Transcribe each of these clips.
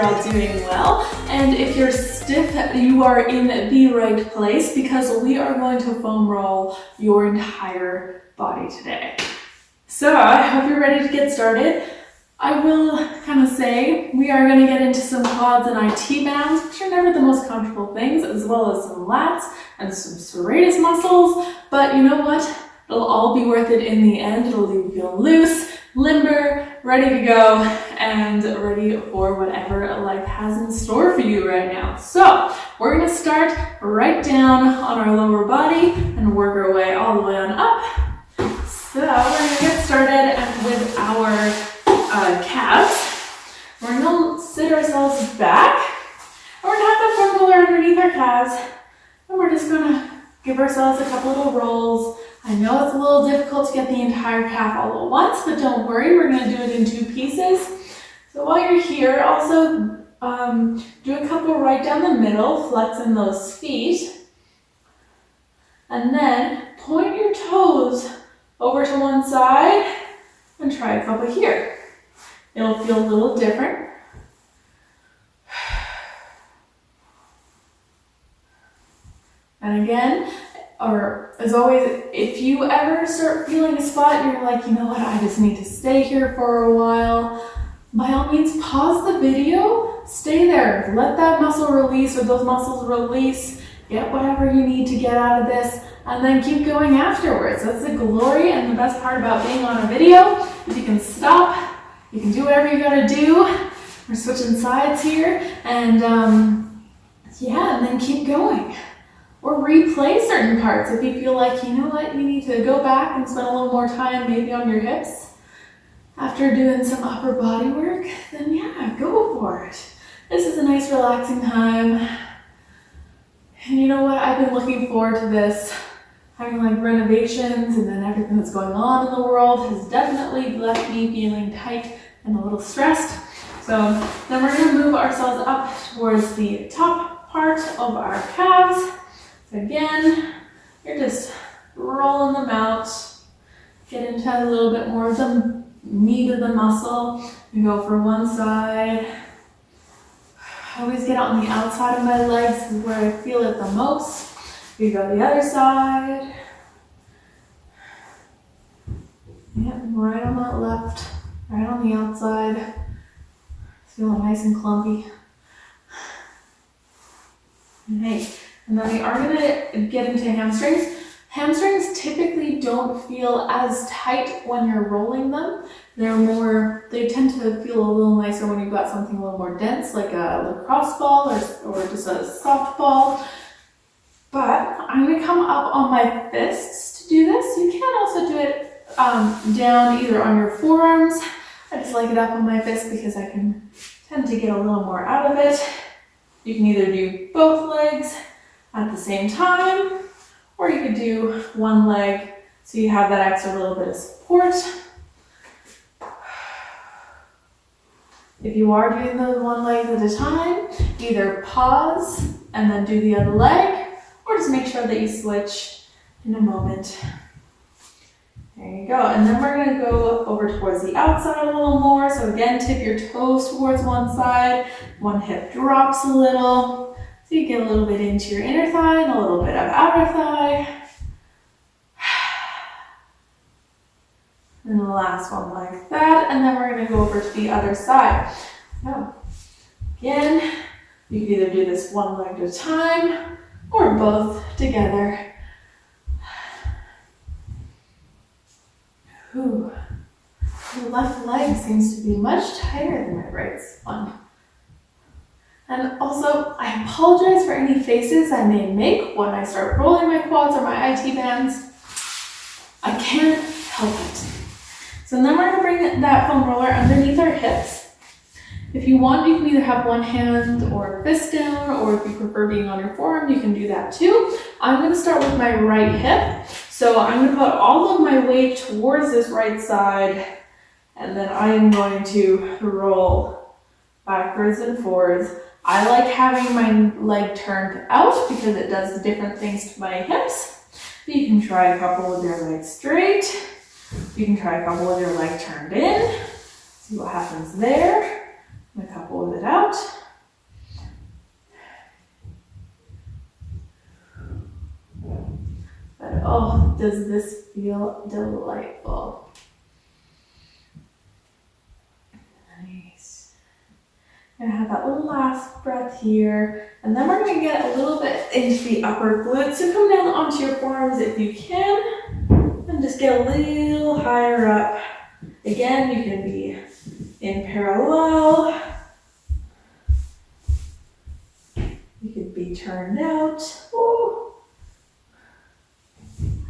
all doing well. And if you're stiff, you are in the right place because we are going to foam roll your entire body today. So I hope you're ready to get started. I will kind of say we are going to get into some quads and IT bands, which are never the most comfortable things, as well as some lats and some serratus muscles. But you know what? It'll all be worth it in the end. It'll leave you feeling loose, limber, ready to go, and ready for whatever life has in store for you right now. So we're going to start right down on our lower body and work our way all the way on up. So we're going to get started with our calves. We're going to sit ourselves back, and we're going to have the foam roller underneath our calves, and we're just going to give ourselves a couple little rolls. I know it's a little difficult to get the entire calf all at once, but don't worry, we're going to do it in 2 pieces. So while you're here, also do a couple right down the middle, flexing those feet, and then point your toes over to one side and try a couple here. It'll feel a little different. And again, or as always, if you ever start feeling a spot and you're like, you know what, I just need to stay here for a while, by all means, pause the video, stay there, let that muscle release or those muscles release, get whatever you need to get out of this, and then keep going afterwards. That's the glory and the best part about being on a video, is you can stop, you can do whatever you gotta do. We're switching sides here, and yeah, and then keep going. Or replay certain parts if you feel like, you know what, you need to go back and spend a little more time maybe on your hips after doing some upper body work, then yeah, go for it. This is a nice relaxing time. And you know what, I've been looking forward to this. Having like renovations and then everything that's going on in the world has definitely left me feeling tight and a little stressed. So then we're gonna move ourselves up towards the top part of our calves. Again, you're just rolling them out, get into a little bit more of the meat of the muscle. You go for one side. I always get on the outside of my legs, this is where I feel it the most. You go the other side. Yep, right on that left, right on the outside. Feeling nice and clumpy. Hey. And then we are going to get into hamstrings. Hamstrings typically don't feel as tight when you're rolling them. They tend to feel a little nicer when you've got something a little more dense, like a lacrosse ball or just a soft ball. But I'm going to come up on my fists to do this. You can also do it down either on your forearms. I just like it up on my fist because I can tend to get a little more out of it. You can either do both legs at the same time, or you could do one leg so you have that extra little bit of support. If you are doing the one leg at a time, either pause and then do the other leg, or just make sure that you switch in a moment. There you go. And then we're going to go over towards the outside a little more. So again, tip your toes towards one side, one hip drops a little. So you get a little bit into your inner thigh and a little bit of outer thigh. And the last one like that. And then we're going to go over to the other side. So again, you can either do this one leg at a time or both together. Ooh. The left leg seems to be much tighter than my right one. And also, I apologize for any faces I may make when I start rolling my quads or my IT bands. I can't help it. So then we're going to bring that foam roller underneath our hips. If you want, you can either have one hand or fist down, or if you prefer being on your forearm, you can do that too. I'm going to start with my right hip. So I'm going to put all of my weight towards this right side, and then I am going to roll backwards and forwards. I like having my leg turned out because it does different things to my hips. But you can try a couple with your legs straight. You can try a couple with your leg turned in. See what happens there. And a couple with it out. Oh, does this feel delightful? Nice. Gonna have that little last breath here, and then we're gonna get a little bit into the upper glutes. So come down onto your forearms if you can, and just get a little higher up. Again, you can be in parallel. You could be turned out. Ooh.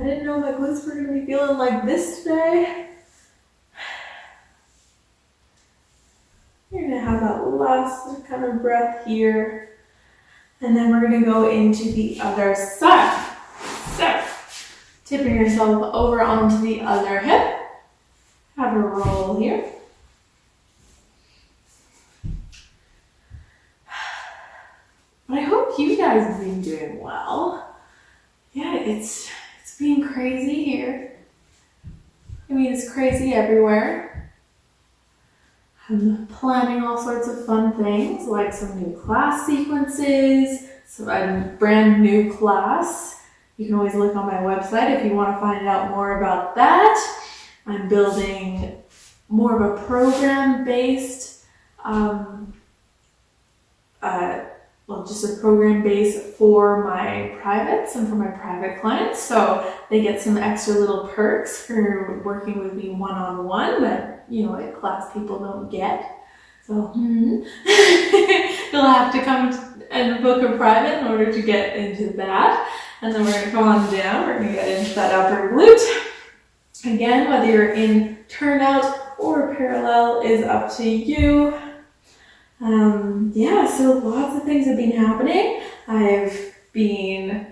I didn't know my glutes were gonna be feeling like this today. You're gonna have that last kind of breath here. And then we're gonna go into the other side. So, tipping yourself over onto the other hip. Have a roll here. I hope you guys have been doing well. Yeah, it's been crazy here. I mean, it's crazy everywhere. I'm planning all sorts of fun things, like some new class sequences, a brand new class. You can always look on my website if you want to find out more about that. I'm building more of a program-based, just a program base for my privates and for my private clients. So they get some extra little perks for working with me one-on-one that, like class people don't get. So you'll have to come and book a private in order to get into that. And then we're going to come on down. We're going to get into that upper glute. Again, whether you're in turnout or parallel is up to you. So lots of things have been happening. I've been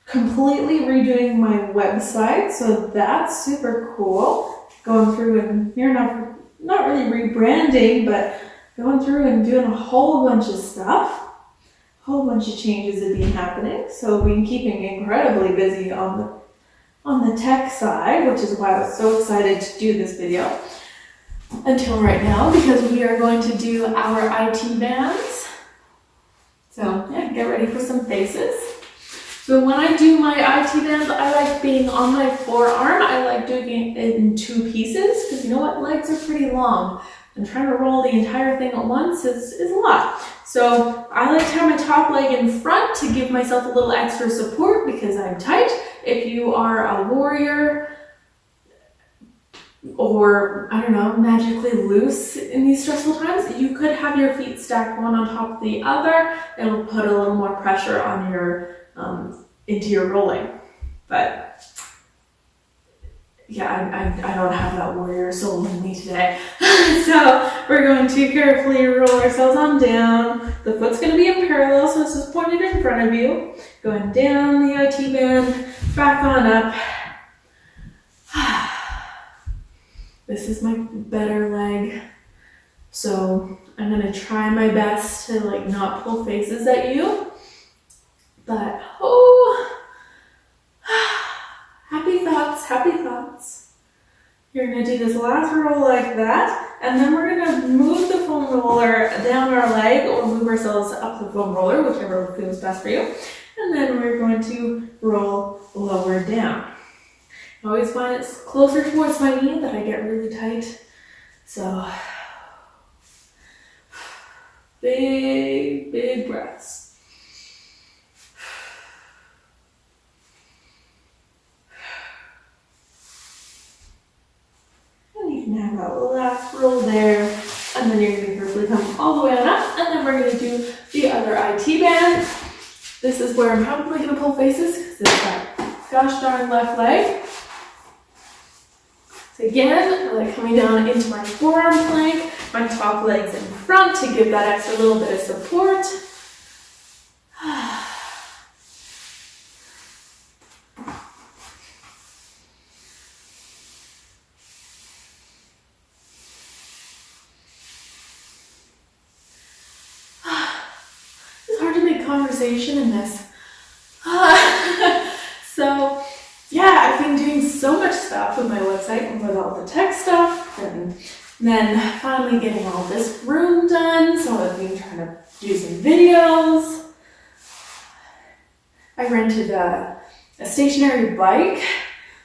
completely redoing my website, so that's super cool. Going through and you're not really rebranding, but going through and doing a whole bunch of stuff. A whole bunch of changes have been happening, so we've been keeping incredibly busy on the tech side, which is why I was so excited to do this video until right now, because we are going to do our IT bands. So yeah, get ready for some faces. So when I do my IT bands, I like being on my forearm. I like doing it in two pieces, because you know what, legs are pretty long, and trying to roll the entire thing at once is a lot. So I like to have my top leg in front to give myself a little extra support because I'm tight. If you are a warrior, or magically loose in these stressful times, you could have your feet stacked one on top of the other. It'll put a little more pressure on your into your rolling. But yeah, I don't have that warrior soul in me today. So we're going to carefully roll ourselves on down. The foot's going to be in parallel, so it's just pointed in front of you. Going down the IT band, back on up. This is my better leg, so I'm gonna try my best to not pull faces at you, but happy thoughts. You're gonna do this last roll like that, and then we're gonna move the foam roller down our leg or move ourselves up the foam roller, whichever feels best for you, and then we're going to roll lower down. I always find it's closer towards my knee that I get really tight. So, big breaths. And you can have that last roll there. And then you're going to carefully come all the way on up. And then we're going to do the other IT band. This is where I'm probably going to pull faces because it's that gosh darn left leg. So again, I like coming down into my forearm plank, my top leg's in front to give that extra little bit of support. It's hard to make conversation in this. So yeah, I've been doing so much stuff with my website and with all the tech stuff, and then finally getting all this room done. So I've been trying to do some videos. I rented a a stationary bike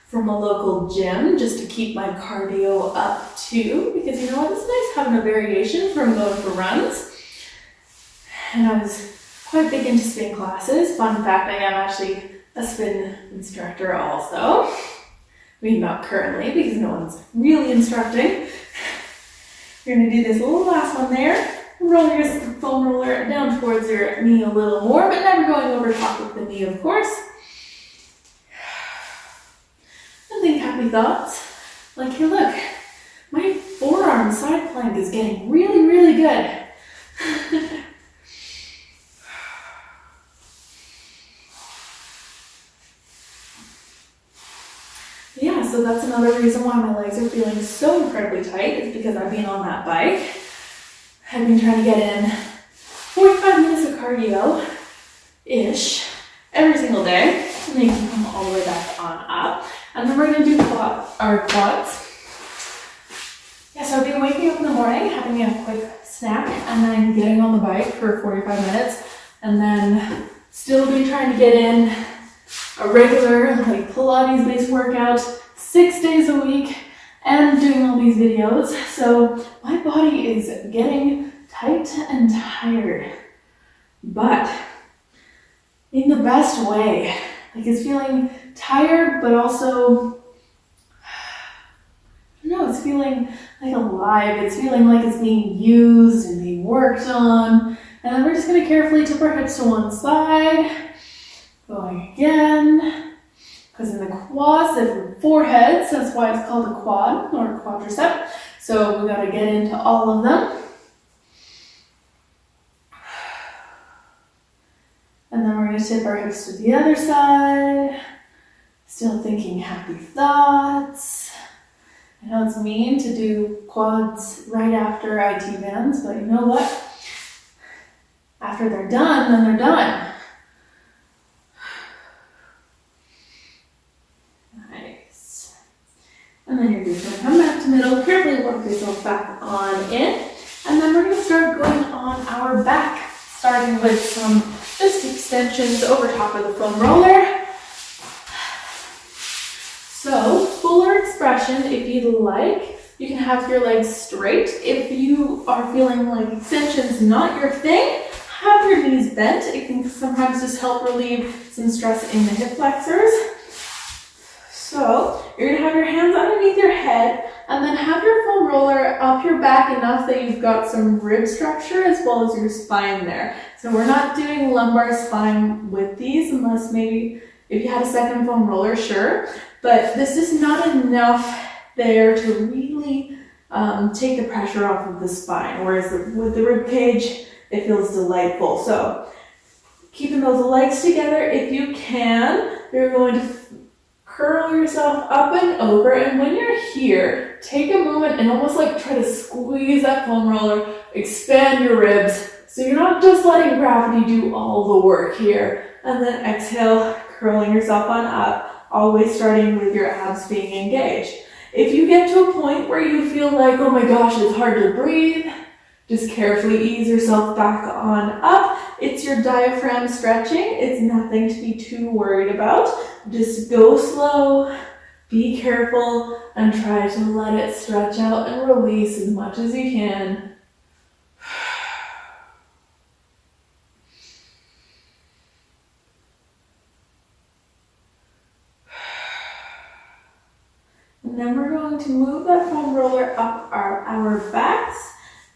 from a local gym just to keep my cardio up too, because you know what, it's nice having a variation from going for runs. And I was quite big into spin classes. Fun fact, I am actually a spin instructor also. I mean, not currently because no one's really instructing. You're gonna do this little last one there. Roll your foam roller down towards your knee a little more, but never going over top of the knee, of course. And think happy thoughts. Like, hey look, my forearm side plank is getting really, really good. Yeah, so that's another reason why my legs are feeling so incredibly tight, is because I've been on that bike. I've been trying to get in 45 minutes of cardio-ish every single day, and then you can come all the way back on up. And then we're gonna do quads. Yeah, so I've been waking up in the morning, having a quick snack, and then getting on the bike for 45 minutes, and then still been trying to get in a regular like Pilates-based workout 6 days a week, and doing all these videos. So my body is getting tight and tired, but in the best way. Like, it's feeling tired, but also, it's feeling like alive. It's feeling like it's being used and being worked on. And then we're just gonna carefully tip our hips to one side. Going again. Because in the quads, there's 4 heads. That's why it's called a quad or quadricep. So we gotta get into all of them. And then we're gonna tip our hips to the other side. Still thinking happy thoughts. I know it's mean to do quads right after IT bands, but you know what? After they're done, then they're done. Nice. And then you're just gonna come back to middle, carefully walk yourself back on in. And then we're gonna start going on our back, starting with some just extensions over top of the foam roller. So, fuller expression if you'd like. You can have your legs straight. If you are feeling like extension's not your thing, have your knees bent. It can sometimes just help relieve some stress in the hip flexors. So, you're gonna have your hands underneath your head, and then have your foam roller up your back enough that you've got some rib structure as well as your spine there. So we're not doing lumbar spine with these, unless maybe if you had a second foam roller, sure. But this is not enough there to really take the pressure off of the spine, whereas with the rib cage, it feels delightful. So keeping those legs together, if you can, you're going to curl yourself up and over, and when you're here, take a moment and almost like try to squeeze that foam roller, expand your ribs, so you're not just letting gravity do all the work here. And then exhale, curling yourself on up, always starting with your abs being engaged. If you get to a point where you feel like, oh my gosh, it's hard to breathe, just carefully ease yourself back on up. It's your diaphragm stretching. It's nothing to be too worried about. Just go slow, be careful, and try to let it stretch out and release as much as you can. And then we're going to move that foam roller up our backs,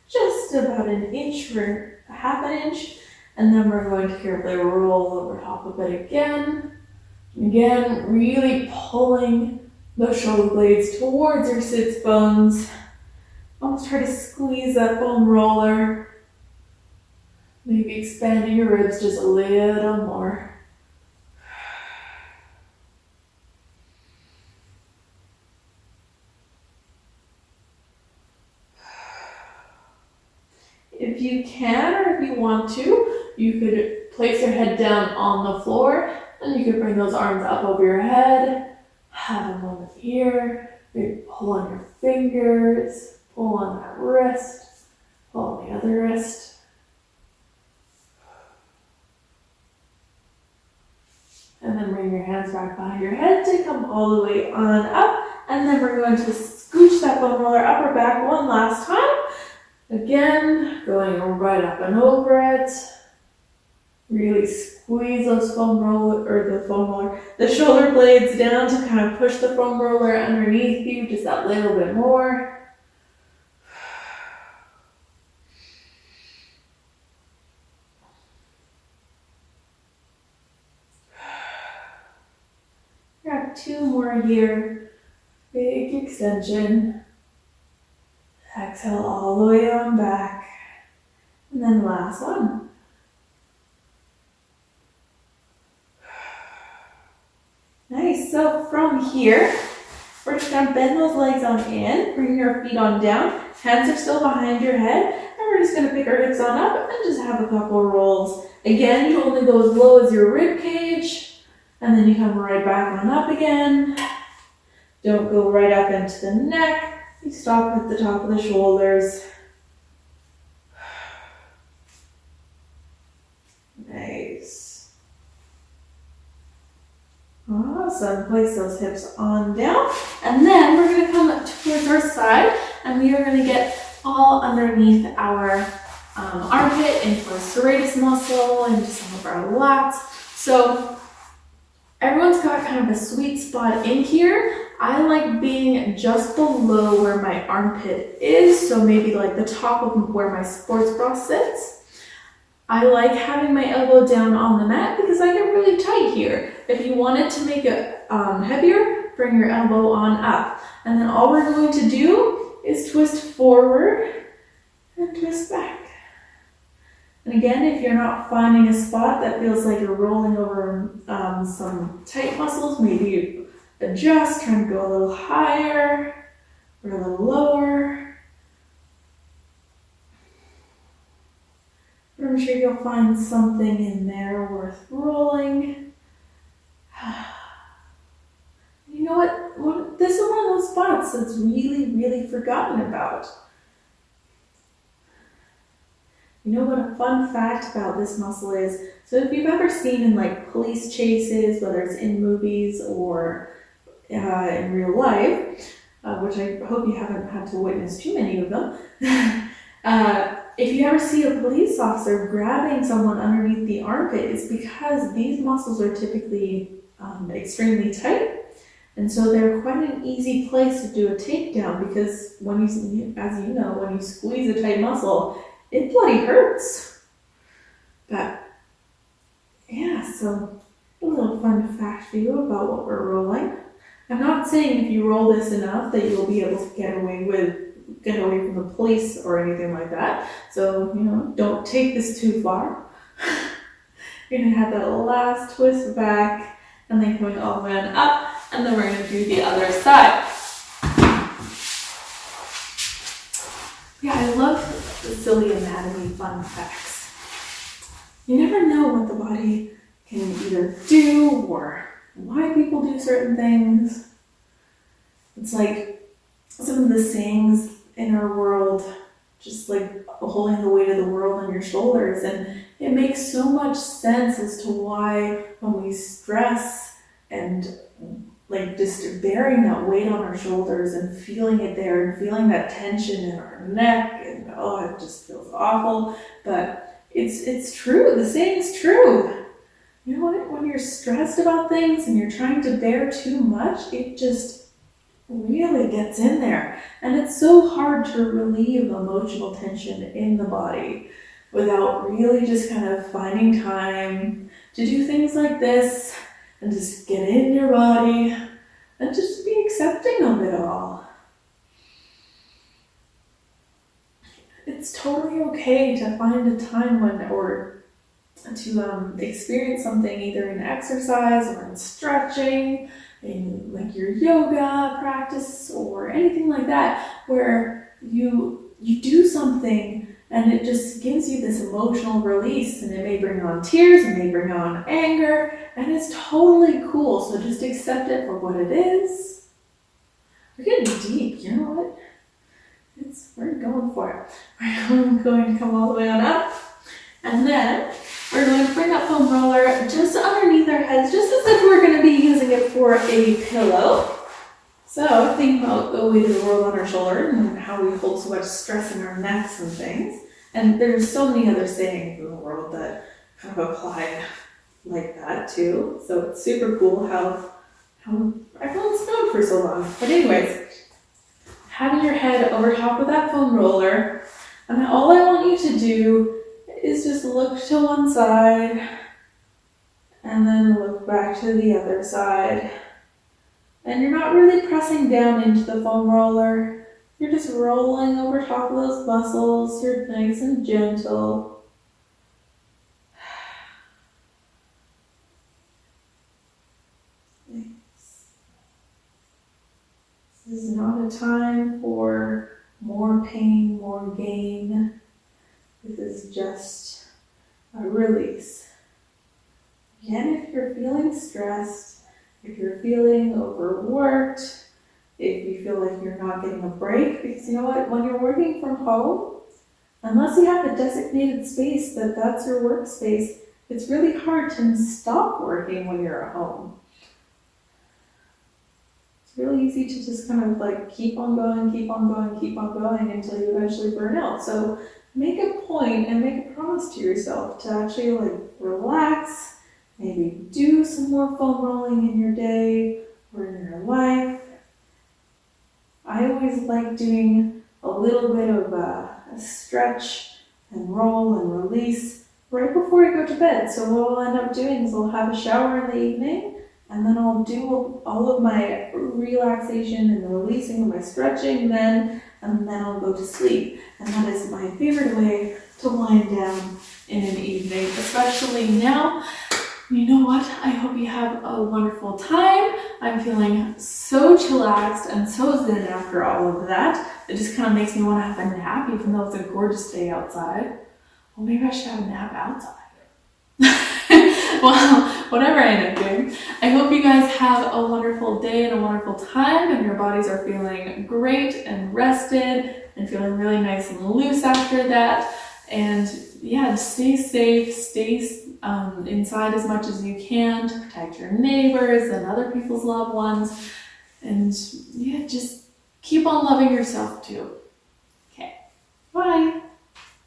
just about an inch or a half an inch. And then we're going to carefully roll over top of it again. Again, really pulling those shoulder blades towards your sits bones. Almost try to squeeze that foam roller. Maybe expanding your ribs just a little more. If you can, or if you want to, you could place your head down on the floor, and you could bring those arms up over your head. Have a moment here. Maybe pull on your fingers, pull on that wrist, pull on the other wrist. And then bring your hands shoulders back behind your head to come all the way on up. And then we're going to scooch that foam roller upper back one last time. Again, going right up and over it. Really squeeze those the shoulder blades down to kind of push the foam roller underneath you just that little bit more. Got 2 more here. Big extension. Exhale all the way on back. And then the last one. Nice. So from here, we're just going to bend those legs on in, bring your feet on down, hands are still behind your head, and we're just going to pick our hips on up and just have a couple rolls. Again, you only go as low as your rib cage, and then you come right back on up again. Don't go right up into the neck. You stop at the top of the shoulders. Nice. Awesome. Place those hips on down. And then we're going to come towards our side and we are going to get all underneath our armpit into our serratus muscle, into some of our lats. So everyone's got kind of a sweet spot in here. I like being just below where my armpit is, so maybe like the top of where my sports bra sits. I like having my elbow down on the mat because I get really tight here. If you wanted to make it heavier, bring your elbow on up. And then all we're going to do is twist forward and twist back. And again, if you're not finding a spot that feels like you're rolling over some tight muscles, maybe you adjust, trying to go a little higher or a little lower. I'm sure you'll find something in there worth rolling. You know what? This is one of those spots that's really, really forgotten about. You know what a fun fact about this muscle is? So if you've ever seen in like police chases, whether it's in movies or in real life, which I hope you haven't had to witness too many of them, if you ever see a police officer grabbing someone underneath the armpit, it's because these muscles are typically extremely tight. And so they're quite an easy place to do a takedown because when you, as you know, when you squeeze a tight muscle, it bloody hurts. But yeah, so a little fun fact for you about what we're rolling. I'm not saying if you roll this enough that you'll be able to get away from the police or anything like that. So, don't take this too far. You're gonna have that last twist back and then going all the way on up, and then we're gonna do the other side. Yeah, I love the silly anatomy fun facts. You never know what the body can either do or why people do certain things. It's like some of the sayings in our world, just like holding the weight of the world on your shoulders, and it makes so much sense as to why when we stress and like just bearing that weight on our shoulders and feeling it there and feeling that tension in our neck, and it just feels awful, but it's true. The saying's true. You know what? When you're stressed about things and you're trying to bear too much, it just really gets in there. And it's so hard to relieve emotional tension in the body without really just kind of finding time to do things like this and just get in your body and just be accepting of it all. It's totally okay to find a time or to experience something either in exercise or in stretching, in like your yoga practice or anything like that, where you do something and it just gives you this emotional release, and it may bring on tears, it may bring on anger, and it's totally cool. So just accept it for what it is. We're getting deep, you know what? We're going for it. We're going to come all the way on up, and then we're going to bring that foam roller just underneath our heads, just as if we're going to be using it for a pillow. So think about the weight of the world on our shoulder and how we hold so much stress in our necks and things. And there's so many other sayings in the world that kind of apply like that too. So it's super cool how everyone's known for so long. But anyways, having your head over top of that foam roller, and all I want you to do is just look to one side and then look back to the other side. And you're not really pressing down into the foam roller. You're just rolling over top of those muscles. You're nice and gentle. This is not a time for more pain, more gain. This is just a release. Again, if you're feeling stressed, if you're feeling overworked, if you feel like you're not getting a break, because you know what, when you're working from home, unless you have a designated space that's your workspace, it's really hard to stop working when you're at home. It's really easy to just kind of like keep on going until you eventually burn out. So make a point and make a promise to yourself to actually like relax. Maybe do some more foam rolling in your day or in your life. I always like doing a little bit of a stretch and roll and release right before I go to bed. So what I'll end up doing is I'll have a shower in the evening, and then I'll do all of my relaxation and releasing and my stretching then, and then I'll go to sleep. And that is my favorite way to wind down in an evening, especially now. You know what? I hope you have a wonderful time. I'm feeling so chillaxed and so zen after all of that. It just kind of makes me want to have a nap, even though it's a gorgeous day outside. Well, maybe I should have a nap outside. Well, whatever I end up doing, I hope you guys have a wonderful day and a wonderful time, and your bodies are feeling great and rested and feeling really nice and loose after that. And yeah, stay safe, stay inside as much as you can to protect your neighbors and other people's loved ones. And yeah, just keep on loving yourself too.